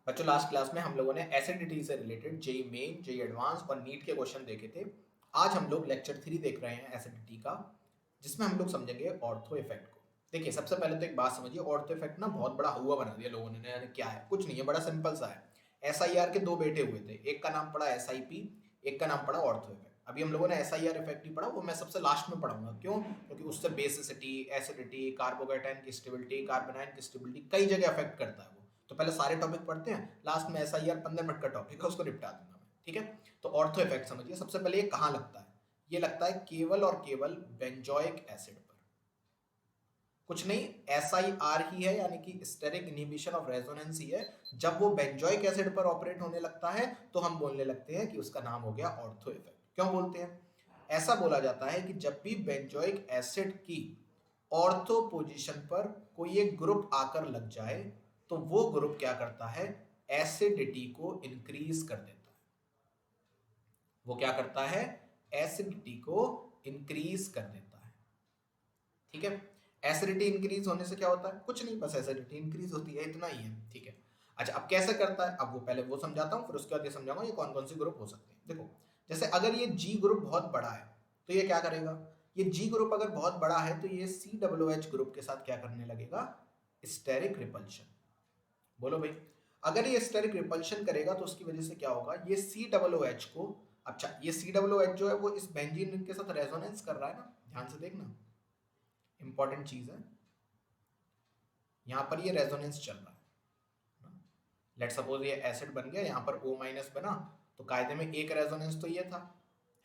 बच्चों last class में हम लोगों ने एसिडिटी से related JEE main, JEE advance और नीट के क्वेश्चन देखे थे। आज हम लोग लेक्चर 3 देख रहे हैं एसिडिटी का, जिसमें हम लोग समझेंगे ऑर्थो इफेक्ट को। देखिए सबसे पहले तो एक बात समझिए, ऑर्थो इफेक्ट ना बहुत बड़ा हुआ बना दिया लोगों ने, यानी क्या है, कुछ नहीं है, बड़ा सिंपल सा है। एसआईआर के दो बेटे हुए थे, एक का नाम पड़ा एसआईपी, एक का नाम पड़ा ऑर्थो इफेक्ट। अभी हम लोगों ने एसआईआर इफेक्ट ही पढ़ा, वो मैं सबसे लास्ट में पढ़ाऊंगा। क्यों? क्योंकि उससे बेसिसिटी, एसिडिटी, कार्बोकेटाइन की स्टेबिलिटी, कार्बोनाइन की स्टेबिलिटी कई जगह अफेक्ट करता है वो। तो पहले सारे टॉपिक पढ़ते हैं, लास्ट में एसआईआर 15 मिनट का टॉपिक है, उसको निपटा दूंगा मैं। ठीक है, तो ऑर्थो इफेक्ट समझिए। सबसे पहले ये कहाँ लगता है? ये लगता है केवल और केवल बेंजोइक एसिड पर। कुछ नहीं, एसआईआर ही है, यानी कि स्टेरिक इनहिबिशन ऑफ रेजोनेंस ही है। जब वो बेंजोइक एसिड पर ऑपरेट होने लगता है तो हम बोलने लगते हैं कि उसका नाम हो गया ऑर्थो इफेक्ट। क्यों बोलते हैं? ऐसा बोला जाता है कि जब भी बेंजोइक एसिड की ऑर्थो पोजीशन पर कोई एक ग्रुप आकर लग जाए तो वो ग्रुप क्या करता है? एसिडिटी को इंक्रीज कर देता है। वो क्या करता है? एसिडिटी को इंक्रीज कर देता है। ठीक है, एसिडिटी इंक्रीज होने से क्या होता है? कुछ नहीं, बस एसिडिटी इंक्रीज होती है, इतना ही है। ठीक है, अच्छा अब कैसे करता है? अब वो पहले वो समझाता हूँ, फिर उसके बाद ये समझाऊंगा ये कौन कौन से ग्रुप हो सकते हैं। देखो, जैसे अगर ये जी ग्रुप बहुत बड़ा है तो ये क्या करेगा? ये जी ग्रुप अगर बहुत बड़ा है तो ये सी डब्ल्यू एच ग्रुप के साथ क्या करने लगेगा? Steric repulsion. बोलो भाई, अगर ये स्टेरिक रिपल्शन करेगा तो उसकी वजह से क्या होगा? ये सी डब्ल्यू एच को, अच्छा ये सी डब्ल्यू एच जो है वो इस बेंजीन रिंग के साथ रेजोनेंस कर रहा है ना, ध्यान से देखना, इंपॉर्टेंट चीज है। यहां पर ये रेजोनेंस चल रहा है। लेट सपोज ये एसिड बन गया, यहाँ पर O माइनस बना, तो कायदे में एक रेजोनेंस तो ये था,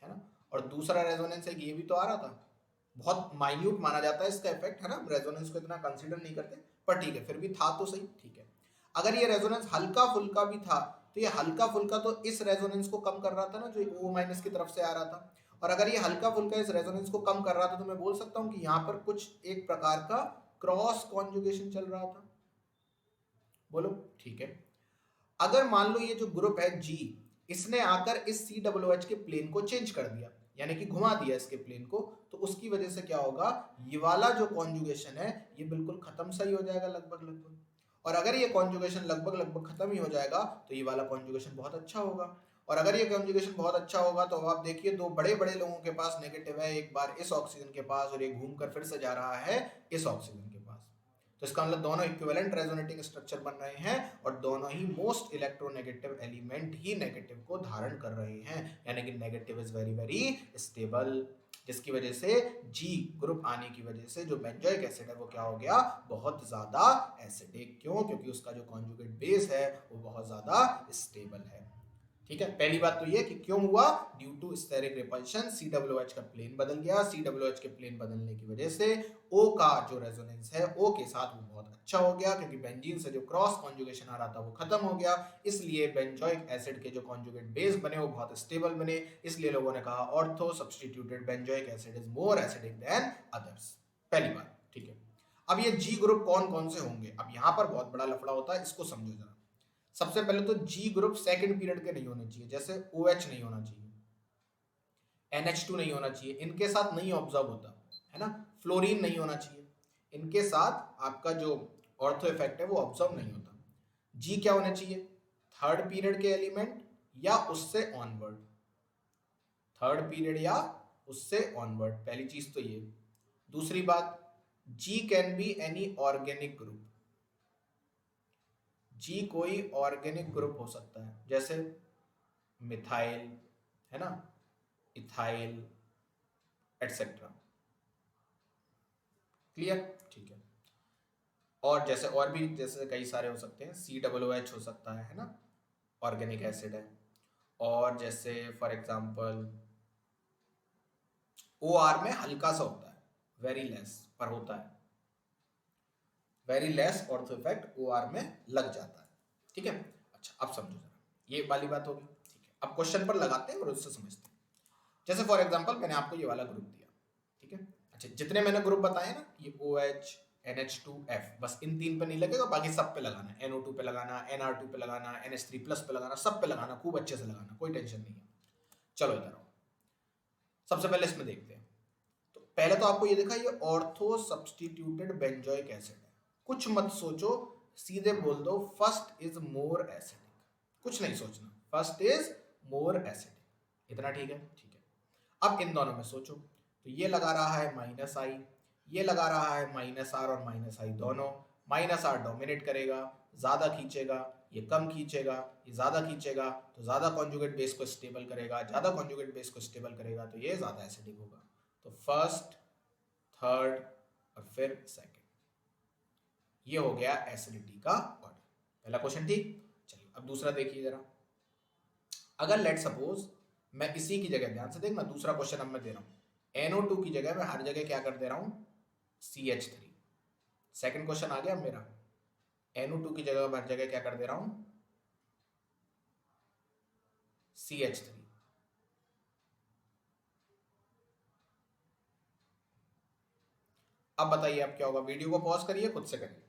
है ना, और दूसरा रेजोनेंस एक ये भी तो आ रहा था। बहुत माइन्यूट माना जाता है इसका इफेक्ट, है ना, रेजोनेंस को इतना कंसीडर नहीं करते, पर ठीक है, फिर भी था तो सही। ठीक है, अगर ये रेजोनेंस हल्का फुल्का भी था तो ये हल्का फुल्का तो इस रेजोनेंस को कम कर रहा था ना, जो O माइनस की तरफ से आ रहा था। और अगर ये हल्का फुल्का इस रेजोनेंस को कम कर रहा था तो मैं बोल सकता हूं कि यहाँ पर कुछ एक प्रकार का क्रॉस कॉन्जुगेशन चल रहा था। बोलो, ठीक है। अगर मान लो ये जो ग्रुप है जी, इसने आकर इस सी डब्ल्यू एच के प्लेन को चेंज कर दिया, यानी कि घुमा दिया इसके प्लेन को, तो उसकी वजह से क्या होगा? ये वाला जो कॉन्जुगेशन है ये बिल्कुल खत्म सही हो जाएगा, लगभग लगभग। और अगर ये कॉन्जुगेशन लगभग लगभग खत्म ही हो जाएगा तो ये वाला कॉन्जुगेशन बहुत अच्छा होगा। और अगर ये कॉन्जुगेशन बहुत अच्छा होगा तो आप देखिए, दो बड़े बड़े लोगों के पास नेगेटिव है, एक बार इस ऑक्सीजन के पास और एक घूमकर फिर से जा रहा है इस ऑक्सीजन के पास। तो इसका मतलब दोनों इक्विवेलेंट रेजोनेटिंग स्ट्रक्चर बन रहे हैं और दोनों ही मोस्ट इलेक्ट्रोनेगेटिव एलिमेंट ही नेगेटिव को धारण कर रहे हैं, यानी कि negative is very very stable, जिसकी वजह से जी ग्रुप आने की वजह से जो बेंजोइक एसिड है वो क्या हो गया? बहुत ज्यादा एसिडिक। क्यों? क्योंकि उसका जो कॉन्जुगेट बेस है वो बहुत ज्यादा स्टेबल है। ठीक है, पहली बात तो ये कि क्यों हुआ? Due to steric repulsion, COH का प्लेन बदल गया। COH के प्लेन बदलने की वजह से O का जो रेजोनेंस है O के साथ वो बहुत अच्छा हो गया, क्योंकि बेंजीन से जो क्रॉस कॉन्जुगेशन आ रहा था वो खत्म हो गया। इसलिए बेंजोइक एसिड के जो कॉन्जुगेट बेस बने वो बहुत स्टेबल बने। इसलिए लोगों ने कहा ortho substituted benzoic acid is more acidic than others. पहली बात, ठीक है। अब ये जी ग्रुप कौन कौन से होंगे? अब यहां पर बहुत बड़ा लफड़ा होता है, इसको समझो जरा। सबसे पहले तो जी ग्रुप सेकंड पीरियड के नहीं होने चाहिए, जैसे OH नहीं होना चाहिए, NH2 नहीं होना चाहिए, इनके साथ नहीं ऑब्जर्व होता, है ना। फ्लोरीन नहीं होना चाहिए, इनके साथ आपका जो ऑर्थो इफेक्ट है वो ऑब्जर्व नहीं होता। जी क्या होना चाहिए? थर्ड पीरियड के एलिमेंट या उससे ऑनवर्ड, थर्ड पीरियड या उससे ऑनवर्ड, पहली चीज तो ये। दूसरी बात, G can be any organic group, G कोई ऑर्गेनिक ग्रुप हो सकता है, जैसे मिथाइल, है ना, इथाइल, एटसेट्रा। क्लियर? ठीक है। और जैसे और भी जैसे कई सारे हो सकते हैं, COOH हो सकता है ना, ऑर्गेनिक एसिड है। और जैसे फॉर एग्जांपल OR में हल्का सा होता है, वेरी लेस, पर होता है, very less ortho effect OR में लग जाता है। ठीक है, अच्छा अब समझो जरा, ये वाली बात होगी। ठीक है, अब क्वेश्चन पर लगाते हैं और उससे समझते हैं। जैसे फॉर एग्जांपल मैंने आपको ये वाला ग्रुप दिया, ठीक है। अच्छा, जितने मैंने ग्रुप बताए ना, ये OH, NH2F, बस इन तीन पे नहीं लगेगा, बाकी सब पे लगाना है। NO2 पे लगाना, NR2 पे लगाना, NH3 प्लस पे लगाना, सब पे लगाना, खूब अच्छे से लगाना, कोई टेंशन नहीं है। चलो इधर आओ, सबसे पहले इसमें देखते हैं। तो पहले तो आपको ये देखा, ये ऑर्थो सब्सटीट्यूटेड बेंजोइक एसिड है। कुछ मत सोचो, सीधे बोल दो फर्स्ट इज मोर एसिडिक, कुछ नहीं सोचना, फर्स्ट इज मोर एसिडिक, इतना ठीक है? ठीक है। अब इन दोनों में सोचो, तो ये लगा रहा है माइनस आई, ये लगा रहा है माइनस आर और माइनस आई दोनों, माइनस आर डोमिनेट करेगा, ज्यादा खींचेगा, ये कम खींचेगा, ये ज्यादा खींचेगा, तो ज्यादा कॉन्जुगेट बेस को स्टेबल करेगा, ज्यादा कॉन्जुगेट बेस को स्टेबल करेगा तो ये ज्यादा एसिडिक होगा। तो फर्स्ट, थर्ड और फिर सेकंड, ये हो गया एसिडिटी का ऑर्डर। पहला क्वेश्चन ठीक। चलिए अब दूसरा देखिए जरा। अगर लेट सपोज मैं इसी की जगह, ध्यान से देखना, दूसरा क्वेश्चन अब मैं दे रहा हूं, NO2 की जगह मैं हर जगह क्या कर दे रहा हूं, CH3। सेकंड क्वेश्चन आ गया मेरा, NO2 की जगह हर जगह क्या कर दे रहा हूं, CH3। अब बताइए अब क्या होगा, वीडियो को पॉज करिए, खुद से करिए।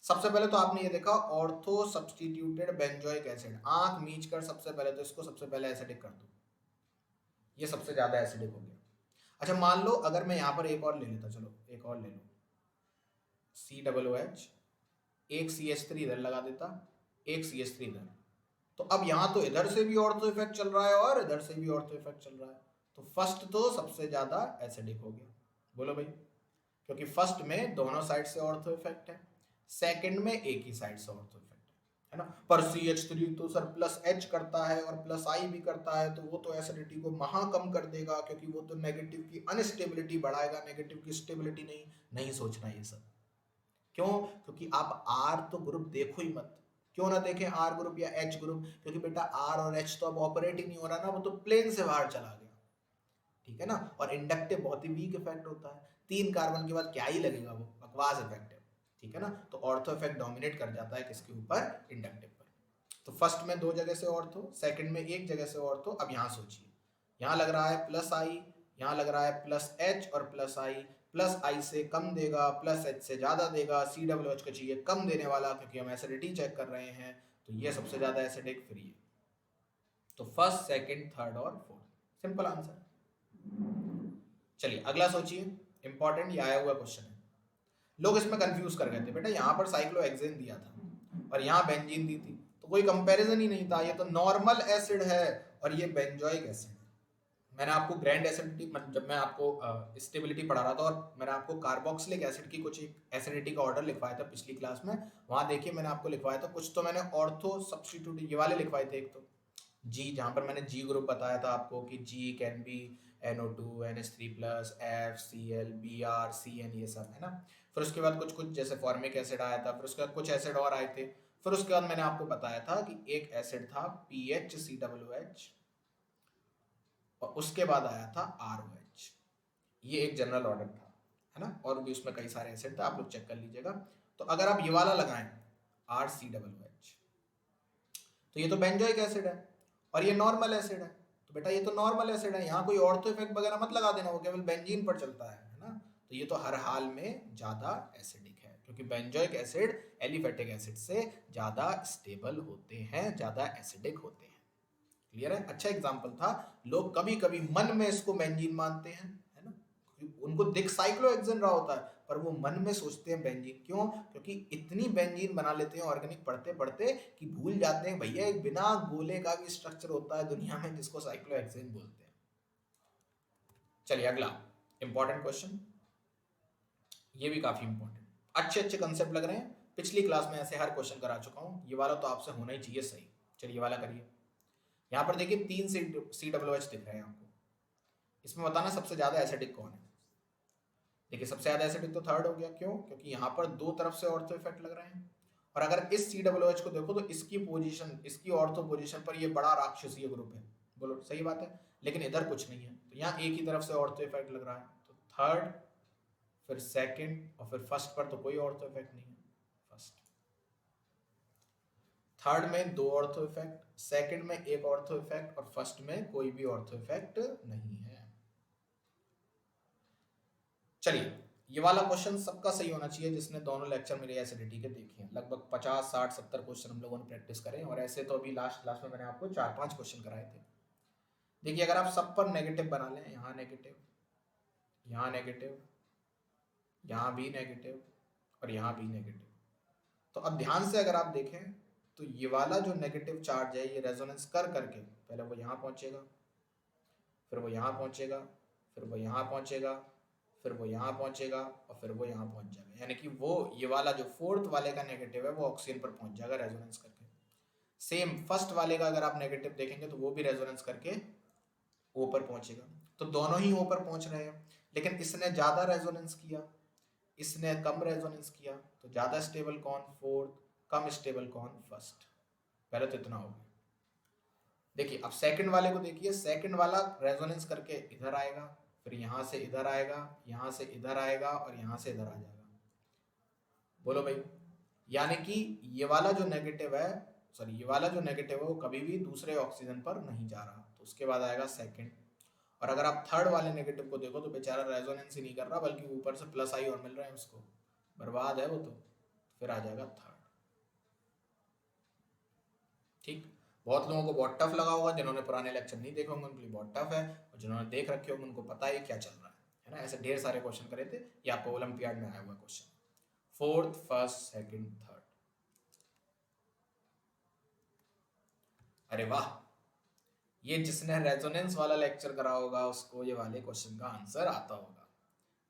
सबसे पहले तो आपने ये देखा ऑर्थो सब्स्टिट्यूटेड बेंजोइक एसिड, आंख मीच कर सबसे पहले तो इसको सबसे पहले एसिडिक कर दो, ये सबसे ज्यादा एसिडिक हो गया। अच्छा मान लो अगर मैं यहां पर एक और ले लेता, चलो एक और ले लो, COOH, एक CH3 इधर लगा देता, एक CH3 इधर, तो अब यहां तो इधर से भी ऑर्थो इफेक्ट चल रहा है और इधर से भी ऑर्थो इफेक्ट चल रहा है, तो फर्स्ट तो सबसे ज्यादा एसिडिक हो गया। बोलो भाई, क्योंकि फर्स्ट में दोनों साइड से ऑर्थो इफेक्ट है, सेकंड में एक ही साइड से ऑर्थो इफेक्ट है ना। पर CH3 तो सर प्लस H करता है और प्लस I भी करता है, तो वो तो एसिडिटी को महा कम कर देगा, क्योंकि वो तो नेगेटिव की अनस्टेबिलिटी बढ़ाएगा, नेगेटिव की स्टेबिलिटी नहीं। नहीं सोचना ये सब, क्यों? क्योंकि आप R तो ग्रुप देखो ही मत। क्यों ना देखें R ग्रुप या H ग्रुप? क्योंकि बेटा R और H तो अब ऑपरेट ही नहीं हो रहा ना, वो तो प्लेन से बाहर चला गया, ठीक है ना। और इंडक्टिव बहुत ही वीक इफेक्ट होता है, 3 कार्बन के बाद क्या ही लगेगा, वो बकवास इफेक्ट है, ठीक है ना। तो ऑर्थो इफेक्ट डोमिनेट कर जाता है किसके ऊपर, इंडक्टिव पर। तो फर्स्ट में 2 जगह से ऑर्थो, सेकंड में 1 जगह से ऑर्थो। अब यहां सोचिए, यहां लग रहा है प्लस आई, यहां लग रहा है प्लस एच और प्लस आई, प्लस आई से कम देगा, प्लस एच से ज्यादा देगा, COOH को चाहिए कम देने वाला, क्योंकि हम एसिडिटी चेक कर रहे हैं, तो ये सबसे ज्यादा एसिडिक, फिर ये। तो फर्स्ट, सेकंड, थर्ड और फोर्थ, सिंपल आंसर। चलिए अगला सोचिए, इंपॉर्टेंट ये आया हुआ क्वेश्चन है। लोग इसमें कंफ्यूज कर गए थे, बेटा यहाँ पर साइक्लोहेक्सेन दिया था और यहाँ बेंजीन दी थी, तो कोई कंपैरिजन ही नहीं था, ये तो नॉर्मल एसिड है और ये बेंजोइक एसिड है। मैंने आपको ग्रैंड एसिडिटी, जब मैं आपको स्टेबिलिटी पढ़ा रहा था, और मैंने आपको कार्बोक्सिलिक एसिड की कुछ एसिडिटी का ऑर्डर लिखवाया था पिछली क्लास में, वहां देखिए मैंने आपको लिखवाया था कुछ, तो मैंने ऑर्थो सब्स्टिट्यूट ये वाले लिखवाए थे। एक तो जी, जहां पर मैंने जी ग्रुप बताया था आपको कि G can be NO2, NH3 plus, F, Cl, Br, CN, ये सब है ना। फिर उसके बाद कुछ कुछ जैसे फॉर्मिक एसिड आया था, फिर उसके बाद कुछ एसिड और आए थे, फिर उसके बाद मैंने आपको बताया था कि एक एसिड था PHCOOH, और उसके बाद आया था ROH। ये एक जनरल ऑर्डर था, है ना, और भी उसमें कई सारे एसिड थे, आप लोग चेक कर लीजिएगा। तो अगर आप ये वाला लगाएं RCOOH, तो ये तो बेंजोइक एसिड है और ये नॉर्मल एसिड है, तो बेटा ये तो नॉर्मल एसिड है, यहाँ कोई ऑर्थो इफेक्ट वगैरह मत लगा देना, वो केवल बेंजीन पर चलता है ना। तो ये तो हर हाल में ज्यादा एसिडिक है, क्योंकि बेंजोइक एसिड एलिफेटिक एसिड से ज्यादा स्टेबल होते हैं, ज्यादा एसिडिक होते हैं। क्लियर है? अच्छा एग्जाम्पल था। लोग कभी कभी मन में इसको बेंजीन मानते हैं, है ना, उनको दिख साइक्लोहेक्सेन रहा होता है, पर वो मन में सोचते हैं बेंजीन। क्यों? क्योंकि इतनी बेंजीन बना लेते हैं ऑर्गेनिक पढ़ते पढ़ते कि भूल जाते हैं भैया एक बिना गोले का भी स्ट्रक्चर होता है दुनिया में, जिसको साइक्लोहेक्सेन बोलते हैं। चलिए अगला इंपॉर्टेंट क्वेश्चन, ये भी काफी इंपॉर्टेंट, अच्छे अच्छे कंसेप्ट लग रहे हैं, पिछली क्लास में ऐसे हर क्वेश्चन करा चुका हूं, ये वाला तो आपसे होना ही चाहिए सही। चलिए ये वाला करिए। यहाँ पर देखिए 3 COOH दिख रहे हैं आपको, इसमें बताना सबसे ज्यादा एसिडिक कौन है। देखिए सबसे ज्यादा एसिडिक तो थर्ड हो गया, क्यों? क्योंकि यहाँ पर 2 तरफ से ऑर्थो इफेक्ट लग रहे हैं, और अगर इस COOH को देखो तो इसकी पोजीशन, इसकी ऑर्थो पोजीशन पर ये बड़ा राक्षसीय ग्रुप है। बोलो सही बात है, लेकिन इधर कुछ नहीं है, तो यहाँ एक ही तरफ से ऑर्थो इफेक्ट लग रहा है, तो थर्ड, फिर सेकंड और फिर फर्स्ट पर तो कोई ऑर्थो इफेक्ट नहीं है। फर्स्ट, थर्ड में 2 ऑर्थो इफेक्ट, सेकंड में 1 ऑर्थो इफेक्ट और फर्स्ट में कोई भी ऑर्थो इफेक्ट नहीं है। चलिए ये वाला क्वेश्चन सबका सही होना चाहिए जिसने दोनों लेक्चर मेरे एसिडिटी के देखे हैं, लगभग 50, 60, 70 क्वेश्चन हम लोगों ने प्रैक्टिस करे, और ऐसे तो अभी लास्ट क्लास में मैंने आपको 4-5 क्वेश्चन कराए थे। देखिए अगर आप सब पर नेगेटिव बना लें, यहाँ नेगेटिव, यहाँ नेगेटिव, यहाँ भी नेगेटिव और यहाँ भी नेगेटिव, तो अब ध्यान से अगर आप देखें तो ये वाला जो नेगेटिव चार्ज है ये रेजोनेंस कर करके पहले वो यहाँ पहुंचेगा, फिर वो यहाँ पहुंचेगा, फिर वो यहाँ पहुंचेगा, फिर वो यहाँ पहुंचेगा और फिर वो यहाँ पहुंच जाएगा। यानी कि वो ये वाला जो फोर्थ वाले का नेगेटिव है वो ऑक्सीजन पर पहुंच जाएगा रेजोनेंस करके। सेम फर्स्ट वाले का अगर आप नेगेटिव देखेंगे तो वो भी रेजोनेंस करके ओ पर पहुंचेगा। तो दोनों ही ओ पर पहुंच रहे हैं, लेकिन इसने ज्यादा रेजोनेंस किया, इसने कम रेजोनेंस किया। तो ज्यादा स्टेबल कौन? फोर्थ। कम स्टेबल कौन? फर्स्ट। पहले तो इतना हो गया। देखिए अब सेकंड वाले को देखिए, सेकंड वाला रेजोनेंस करके इधर आएगा, फिर यहां से इधर आएगा, यहां से इधर आएगा और यहां से इधर आ जाएगा। बोलो भाई, यानी कि ये वाला जो नेगेटिव है, सॉरी ये वाला जो नेगेटिव है वो कभी भी दूसरे ऑक्सीजन पर नहीं जा रहा। तो उसके बाद आएगा सेकंड। और अगर आप थर्ड वाले नेगेटिव को देखो तो बेचारा रेजोनेंस ही नहीं कर रहा, बल्कि ऊपर से प्लस आई और मिल रहा है उसको, बर्बाद है वो। तो फिर आ जाएगा थर्ड। ठीक। बहुत लोगों को बहुत टफ लगा होगा, जिन्होंने पुराने लेक्चर नहीं देखे होंगे उनके लिए बहुत टफ है, और जिन्होंने देख रखे होंगे उनको पता है क्या चल रहा है ना। ऐसे ढेर सारे क्वेश्चन करे थे, ये आपको ओलंपियाड में आया हुआ question. Fourth, first, second, third. अरे वाह, ये जिसने रेजोनेंस वाला लेक्चर करा होगा उसको ये वाले क्वेश्चन का आंसर आता होगा।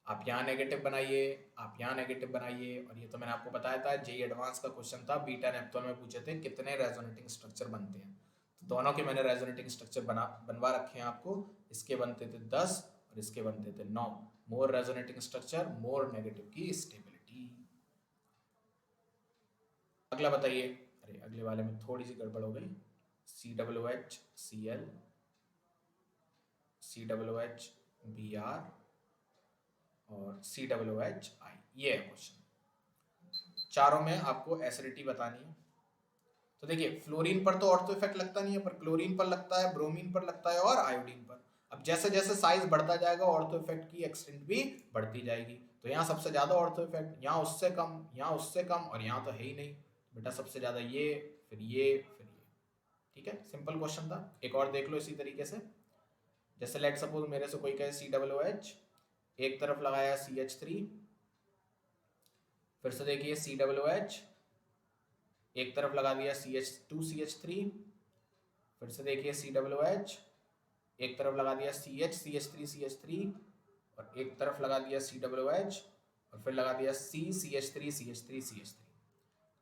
आप यहाँ नेगेटिव बनाइए, आप यहाँ नेगेटिव बनाइए। और ये तो मैंने आपको बताया था, जेई एडवांस का क्वेश्चन था, बीटा नेप्टून में पूछे थे कितने रेजोनेटिंग स्ट्रक्चर बनते हैं। तो दोनों के मैंने रेजोनेटिंग स्ट्रक्चर बनवा रखे हैं आपको। इसके बनते थे 10 और इसके बनते थे 9। मोर रेजोनेटिंग स्ट्रक्चर, मोर नेगेटिव की स्टेबिलिटी। अगला बताइए। अरे अगले वाले में थोड़ी सी गड़बड़ हो गई। COOH Cl, COOH Br और COOH I, ये है क्वेश्चन। चारों में आपको एसिडिटी बतानी है। तो देखिए फ्लोरीन पर तो ऑर्थो इफेक्ट लगता नहीं है, पर क्लोरीन पर लगता है, ब्रोमीन पर लगता है और आयोडीन पर। अब जैसे जैसे साइज बढ़ता जाएगा ऑर्थो इफेक्ट की एक्सटेंट भी बढ़ती जाएगी। तो यहाँ सबसे ज्यादा ऑर्थो इफेक्ट, यहाँ उससे कम, यहाँ उससे कम, और यहाँ तो है ही नहीं। बेटा सबसे ज्यादा ये, फिर ये, फिर ये। ठीक है, सिंपल क्वेश्चन था। एक और देख लो इसी तरीके से। जैसे लेट सपोज मेरे से कोई कहे COOH, एक तरफ लगाया CH3, फिर से देखिए COOH, एक तरफ लगा दिया CH2CH3, फिर से देखिए COOH, एक तरफ लगा दिया CH3CH3, और एक तरफ लगा दिया COOH, और फिर लगा दिया CH3CH3CH3।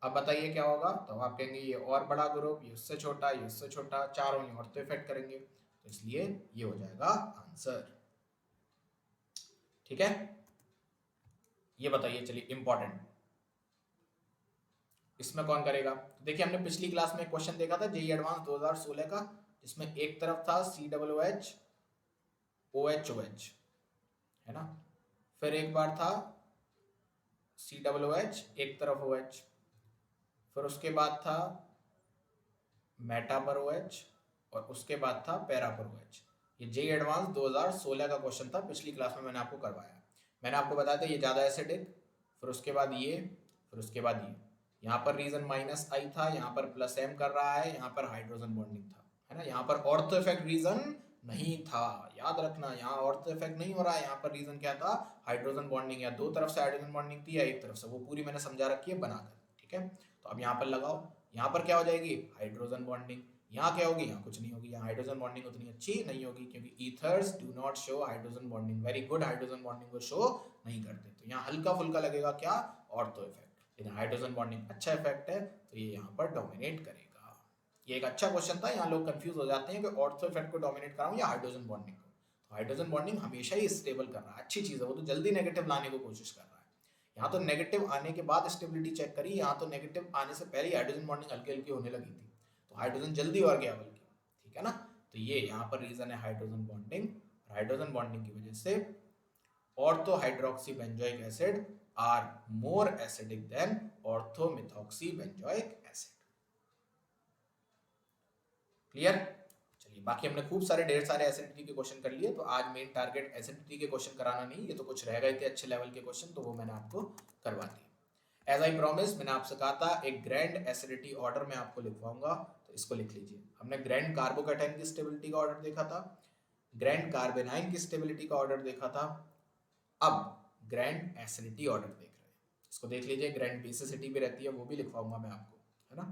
अब बताइए क्या होगा? तो आप कहेंगे ये और बड़ा ग्रुप, ये उससे छोटा, ये उससे छोटा, चारों ही ऑर्थो इफेक्ट करेंगे। तो इसलिए ये हो जाएगा आंसर। ठीक है, ये बताइए। चलिए इंपॉर्टेंट, इसमें कौन करेगा? तो देखिए हमने पिछली क्लास में क्वेश्चन देखा था जेई एडवांस 2016 का, जिसमें एक तरफ था COOH OHOH, है ना। फिर एक बार था COOH एक तरफ OH, फिर उसके बाद था मेटा पर OH, और उसके बाद था पैरा पर OH। ये जेई एडवांस 2016 का क्वेश्चन था, पिछली क्लास में मैंने आपको करवाया। मैंने आपको बताया था ये ज्यादा एसिडिक, फिर उसके बाद ये, फिर उसके बाद ये। यहाँ पर रीजन -I था, यहाँ पर +M कर रहा है, यहाँ पर हाइड्रोजन बॉन्डिंग था, है ना। यहाँ पर ऑर्थो इफेक्ट रीजन नहीं था, याद रखना। यहाँ ऑर्थो इफेक्ट नहीं हो रहा है, यहाँ पर रीजन क्या था? Hydrogen bonding. या दो तरफ से हाइड्रोजन बॉन्डिंग थी या एक तरफ से, वो पूरी मैंने समझा रखी है बनाकर। ठीक है, तो अब यहाँ पर लगाओ। यहाँ पर क्या हो जाएगी? Hydrogen bonding. यहाँ क्या होगी? यहाँ कुछ नहीं होगी। यहाँ हाइड्रोजन बॉन्डिंग उतनी अच्छी नहीं होगी, क्योंकि ethers do not show hydrogen bonding, very good hydrogen bonding को शो नहीं करते। तो यहाँ हल्का फुल्का लगेगा क्या? Ortho effect. लेकिन हाइड्रोजन बॉन्डिंग अच्छा इफेक्ट है, तो ये यहाँ पर डोमिनेट करेगा। ये एक अच्छा क्वेश्चन था, यहाँ लोग कंफ्यूज हो जाते हैं कि ऑर्थो इफेक्ट को डोमिनेट कराऊं या हाइड्रोजन बॉन्डिंग को। तो हाइड्रोजन बॉन्डिंग हमेशा ही स्टेबल कर रहा है, अच्छी चीज है। वो तो जल्दी नेगेटिव लाने की कोशिश कर रहा है। यहाँ तो नेगेटिव आने के बाद स्टेबिलिटी चेक करी, यहाँ तो नेगेटिव आने से पहले ही हाइड्रोजन बॉन्डिंग हल्की हल्की होने लगी थी, तो हाइड्रोजन जल्दी और गया बल्कि। ठीक है ना, तो ये यहाँ पर रीजन है हाइड्रोजन बॉन्डिंग। हाइड्रोजन बॉन्डिंग की वजह से ortho hydroxy benzoic acid are more acidic than ortho methoxy benzoic acid. Clear? चलिए, बाकी हमने खूब सारे ढेर सारे एसिडिटी के क्वेश्चन कर लिए, तो आज मेन टारगेट एसिडिटी के क्वेश्चन कराना नहीं, ये तो कुछ रह गए थे अच्छे लेवल के क्वेश्चन, तो वो मैंने आपको करवा दिए। एज आई प्रॉमिस, मैंने आपसे कहा था एक ग्रैंड एसिडिटी ऑर्डर में आपको लिखवाऊंगा, तो इसको लिख लीजिए। हमने ग्रैंड कार्बोकैटायन की स्टेबिलिटी का ऑर्डर देखा था, ग्रैंड कार्बेनाइन की स्टेबिलिटी का ऑर्डर देखा था, अब ग्रैंड एसिडिटी ऑर्डर देख रहे हैं। इसको देख लीजिए, ग्रैंड बेसिसिटी भी रहती है, वो भी लिखवाऊंगा मैं आपको, है ना।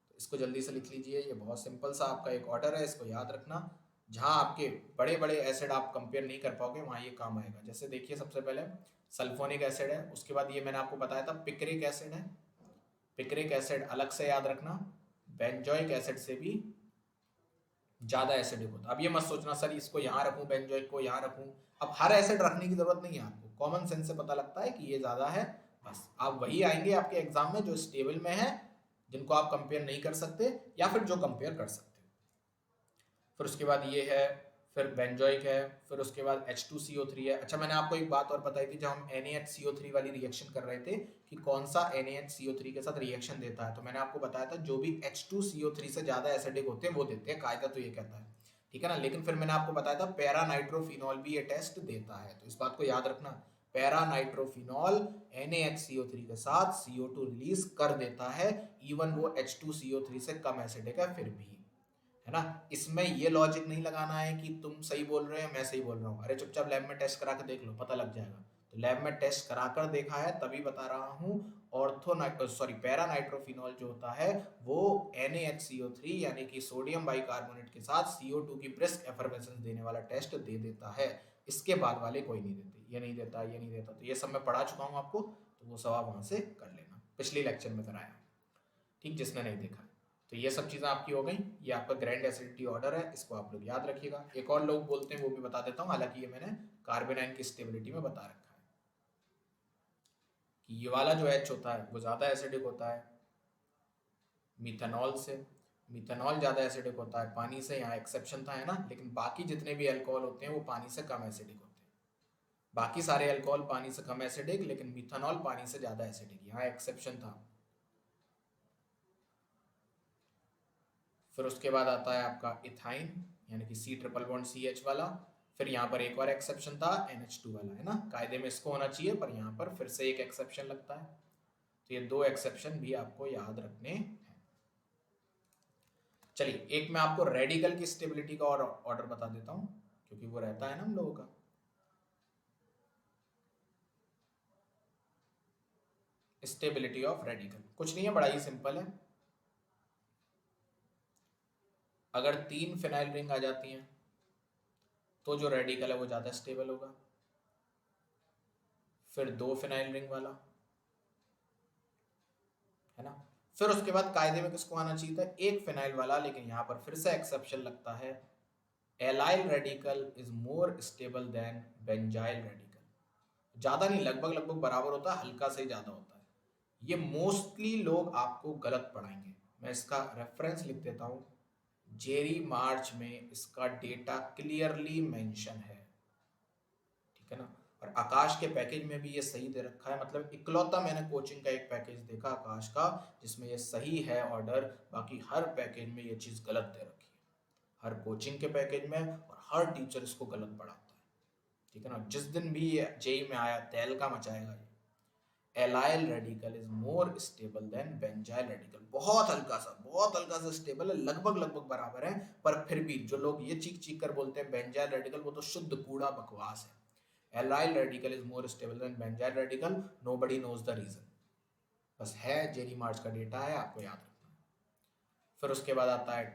तो इसको जल्दी से लिख लीजिए, ये बहुत सिंपल सा आपका एक ऑर्डर है, इसको याद रखना। जहाँ आपके बड़े बड़े एसिड आप कंपेयर नहीं कर पाओगे वहाँ ये काम आएगा। जैसे देखिए सबसे पहले सल्फोनिक एसिड है, उसके बाद ये मैंने आपको बताया था पिक्रिक एसिड है। पिक्रिक एसिड अलग से याद रखना, बेंजोइक एसिड से भी ज्यादा एसिडिक होता है। अब ये मत सोचना सर इसको यहाँ रखूं, बेंजोइक को यहाँ रखूं। अब हर एसिड रखने की जरूरत नहीं है आपको, कॉमन सेंस से पता लगता है कि ये ज्यादा है, बस आप वही आएंगे आपके एग्जाम में जो स्टेबल में है, जिनको आप कंपेयर नहीं कर सकते या फिर जो कंपेयर कर सकते। फिर उसके बाद ये है, फिर बेंजोइक है, फिर उसके बाद H2CO3 है। अच्छा मैंने आपको एक बात और बताई थी, जब हम NaHCO3 वाली रिएक्शन कर रहे थे कि कौन सा NaHCO3 के साथ रिएक्शन देता है, तो मैंने आपको बताया था जो भी H2CO3 से ज्यादा एसिडिक होते हैं वो देते हैं, कायदा तो ये कहता है, ठीक है ना। लेकिन फिर मैंने आपको बताया था पैरा नाइट्रोफिनॉल भी ये टेस्ट देता है, तो इस बात को याद रखना, पैरा नाइट्रोफिनॉल NaHCO3 के साथ CO2 रिलीज कर देता है, इवन वो H2CO3 से कम एसिडिक है फिर भी, है ना। इसमें ये लॉजिक नहीं लगाना है कि तुम सही बोल रहे हो मैं सही बोल रहा हूँ, अरे चुपचाप लैब में टेस्ट करा के देख लो, पता लग जाएगा। तो लैब में टेस्ट कराकर देखा है तभी बता रहा हूँ। पैरा नाइट्रोफिनॉल जो होता है वो NaHCO3 यानी कि सोडियम बाइकार्बोनेट के साथ CO2 की ब्रिस्क एफर्वेसेंस देने वाला टेस्ट दे देता है, इसके बाद वाले कोई नहीं देते, ये नहीं देता ये नहीं देता, तो ये सब मैं पढ़ा चुका हूँ आपको, तो वो सब आप वहां से कर लेना, पिछले लेक्चर में कराया, ठीक, जिसने नहीं देखा। तो ये सब चीज़ें आपकी हो गई, ये आपका ग्रैंड एसिडिटी ऑर्डर है, इसको आप लोग याद रखिएगा। एक और लोग बोलते हैं वो भी बता देता हूँ, हालांकि ये मैंने कार्बेनाइन की स्टेबिलिटी में बता रखा है कि ये वाला जो H होता है वो ज़्यादा एसिडिक होता है मिथेनॉल से, मिथेनॉल ज़्यादा एसिडिक होता है पानी से, यहाँ एक्सेप्शन था, है ना, लेकिन बाकी जितने भी अल्कोहल होते हैं वो पानी से कम एसिडिक होते हैं। बाकी सारे अल्कोहल पानी से कम एसिडिक, लेकिन मिथेनॉल पानी से ज़्यादा एसिडिक, यहाँ एक्सेप्शन था। फिर उसके बाद आता है आपका इथाइन यानी कि C ट्रिपल बॉन्ड CH वाला। फिर यहाँ पर एक और एक्सेप्शन था NH2 वाला, है ना, कायदे में इसको होना चाहिए पर यहाँ पर फिर से एक एक्सेप्शन लगता है, तो ये दो एक्सेप्शन भी आपको याद रखने हैं। चलिए एक मैं आपको रेडिकल की स्टेबिलिटी का और ऑर्डर बता देता हूँ, क्योंकि वो रहता है ना हम लोगों का। स्टेबिलिटी ऑफ रेडिकल कुछ नहीं है, बड़ा ही सिंपल है। अगर 3 फिनाइल रिंग आ जाती हैं तो जो रेडिकल है वो ज़्यादा स्टेबल होगा, फिर 2 फिनाइल रिंग वाला, है ना। फिर उसके बाद कायदे में किसको आना चाहिए था, 1 फिनाइल वाला, लेकिन यहाँ पर फिर से एक्सेप्शन लगता है, allyl radical is more stable than benzyl radical. ज़्यादा नहीं, लगभग लगभग बराबर होता है, हल्का से ज़्यादा होता है। ये मोस्टली लोग आपको गलत पढ़ाएंगे, मैं इसका रेफरेंस लिख देता हूँ, जेरी मार्च में इसका डेटा क्लियरली मेंशन है, ठीक है ना। और आकाश के पैकेज में भी ये सही दे रखा है, मतलब इकलौता मैंने कोचिंग का एक पैकेज देखा आकाश का जिसमें ये सही है ऑर्डर, बाकी हर पैकेज में ये चीज़ गलत दे रखी है, हर कोचिंग के पैकेज में, और हर टीचर इसको गलत पढ़ाता है, ठीक है ना। जिस दिन भी ये जेई में आया तेल का मचाएगा ये। Allyl radical is more stable than benzyl radical, बहुत हल्का सा स्टेबल है, लगभग लगभग बराबर है, पर फिर भी जो लोग ये चीख चीख कर बोलते हैं बेंजाइल रेडिकल, वो तो शुद्ध कूड़ा बकवास है। Allyl radical is more stable than benzyl radical, nobody knows the reason, बस है, जेरी मार्च का डेटा है, आपको याद रखना है। फिर उसके बाद आता है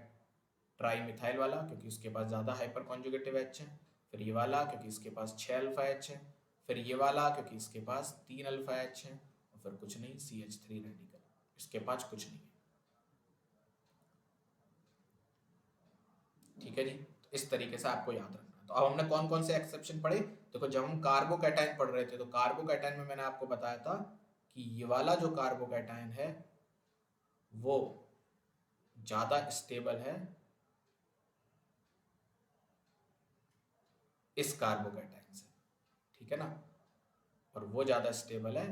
ट्राई मिथाइल वाला, क्योंकि उसके पास ज़्यादा हाइपर कॉन्जुगेटिव एच है। फिर ये वाला क्योंकि इसके पास 6 अल्फा एच है। फिर ये वाला क्योंकि इसके पास 3 अल्फा एच है। और फिर कुछ नहीं, CH3 रेडिकल, इसके पास कुछ नहीं है, ठीक है जी। तो इस तरीके से आपको याद रखना। तो अब हमने कौन कौन से एक्सेप्शन पढ़े, देखो जब हम कार्बोकैटायन पढ़ रहे थे तो कार्बोकैटायन में मैंने आपको बताया था कि ये वाला जो कार्बोकैटायन है वो ज़्यादा स्टेबल है इस कार्बोकैटायन से, ठीक है ना, और वो ज़्यादा स्टेबल है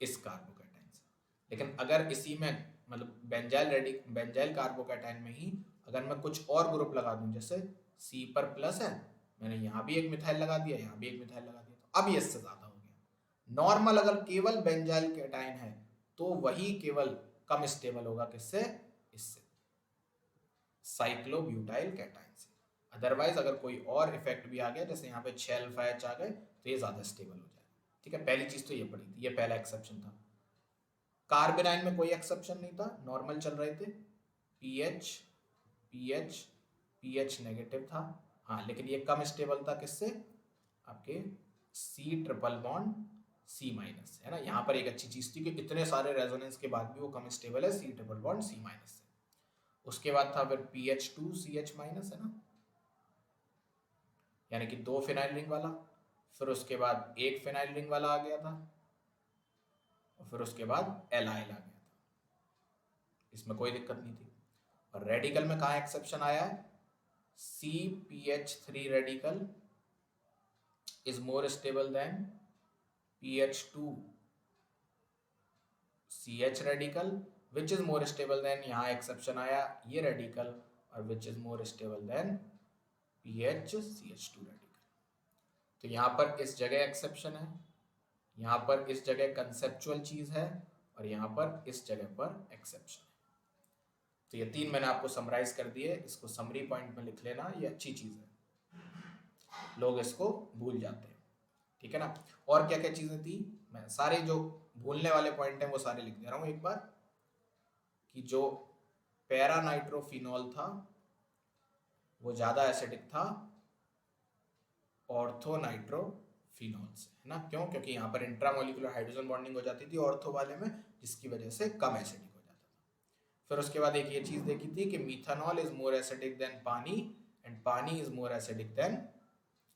इस कार्बोकैटायन से। लेकिन अगर इसी में मतलब बेंजाइल कार्बोकैटायन में ही अगर मैं कुछ और ग्रुप लगा दूं, जैसे C पर प्लस है, मैंने यहाँ भी एक मिथाइल लगा दिया, यहाँ भी एक मिथाइल लगा दिया, तो अब ये इससे ज़्यादा हो गया। नॉर्मल अगर केवल बेंजाइल कैटायन है तो वही केवल कम स्टेबल होगा, किससे, इससे, साइक्लोब्यूटाइल कैटायन से। अदरवाइज अगर कोई और इफेक्ट भी आ गया, जैसे यहाँ पे 6 अल्फा एच आ गए, तो ये ज़्यादा स्टेबल हो जाए, ठीक है। पहली चीज़ तो ये पड़ी थी, ये पहला एक्सेप्शन था। कार्बेनाइन में कोई एक्सेप्शन नहीं था, नॉर्मल चल रहे थे, पीएच पीएच पीएच नेगेटिव था। हाँ, लेकिन ये कम स्टेबल था किससे, आपके C triple bond C minus, है ना। यहाँ पर एक अच्छी चीज थी कि इतने सारे रेजोनेंस के बाद भी वो कम स्टेबल है C triple bond C minus से। उसके बाद था फिर PH2 CH माइनस, है ना, यानी कि 2 फिनाइल रिंग वाला। फिर उसके बाद एक फिनाइल रिंग वाला आ गया था, और फिर उसके बाद एलाइल आ गया था। इसमें कोई दिक्कत नहीं थी। और रेडिकल में कहाँ एक्सेप्शन आया है, CPH3 radical is more stable then PH2 CH radical which is more stable then, यहाँ एक्सेप्शन आया ये रेडिकल, और which is more stable then PHCH2 radical. तो यहाँ पर इस जगह एक्सेप्शन है, यहाँ पर इस जगह कंसेप्चुअल चीज है, और यहाँ पर इस जगह पर एक्सेप्शन है। तो ये 3 मैंने आपको समराइज कर दिए, इसको समरी पॉइंट में लिख लेना, ये अच्छी चीज है, लोग इसको भूल जाते हैं, ठीक है ना। और क्या क्या चीजें थी, मैं सारे जो भूलने वाले पॉइंट हैं वो सारे लिख दे रहा हूँ एक बार, कि जो पैरा नाइट्रोफिनॉल था वो ज्यादा एसिडिक था ऑर्थो नाइट्रोफिनॉल से, है ना। क्यों, क्योंकि यहाँ पर इंट्रामोलिकुलर हाइड्रोजन बॉन्डिंग हो जाती थी ऑर्थो वाले में, जिसकी वजह से कम एसिडिक हो जाता था। फिर उसके बाद एक ये चीज देखी थी कि मीथानॉल इज मोर एसिडिक देन पानी, एंड पानी is more acidic then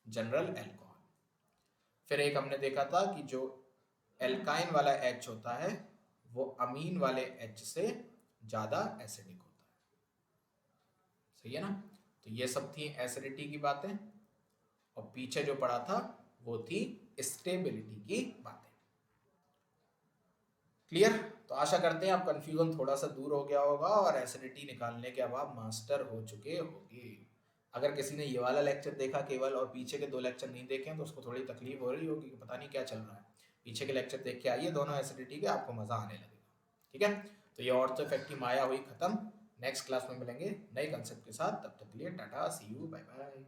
general alcohol. फिर एक हमने देखा था कि जो एल्काइन वाला H होता है वो अमीन वाले H से ज्यादा एसिडिक होता है, सही है ना। तो ये सब थी एसिडिटी की बातें, और पीछे जो पड़ा था वो थी स्टेबिलिटी की बातें। क्लियर। तो आशा करते हैं आप कंफ्यूजन थोड़ा सा दूर हो गया होगा, और एसिडिटी निकालने के अब आप मास्टर हो चुके होंगे। अगर किसी ने ये वाला लेक्चर देखा केवल और पीछे के 2 लेक्चर नहीं देखे हैं तो उसको थोड़ी तकलीफ हो रही होगी कि पता नहीं क्या चल रहा है। पीछे के लेक्चर देख के आइए दोनों एसिडिटी के, आपको मजा आने लगेगा, ठीक है। तो ये ऑर्थो इफेक्ट की माया हुई खत्म। नेक्स्ट क्लास में मिलेंगे नए कंसेप्ट के साथ, तब तक के लिए टाटा, सी यू, बाय बाय।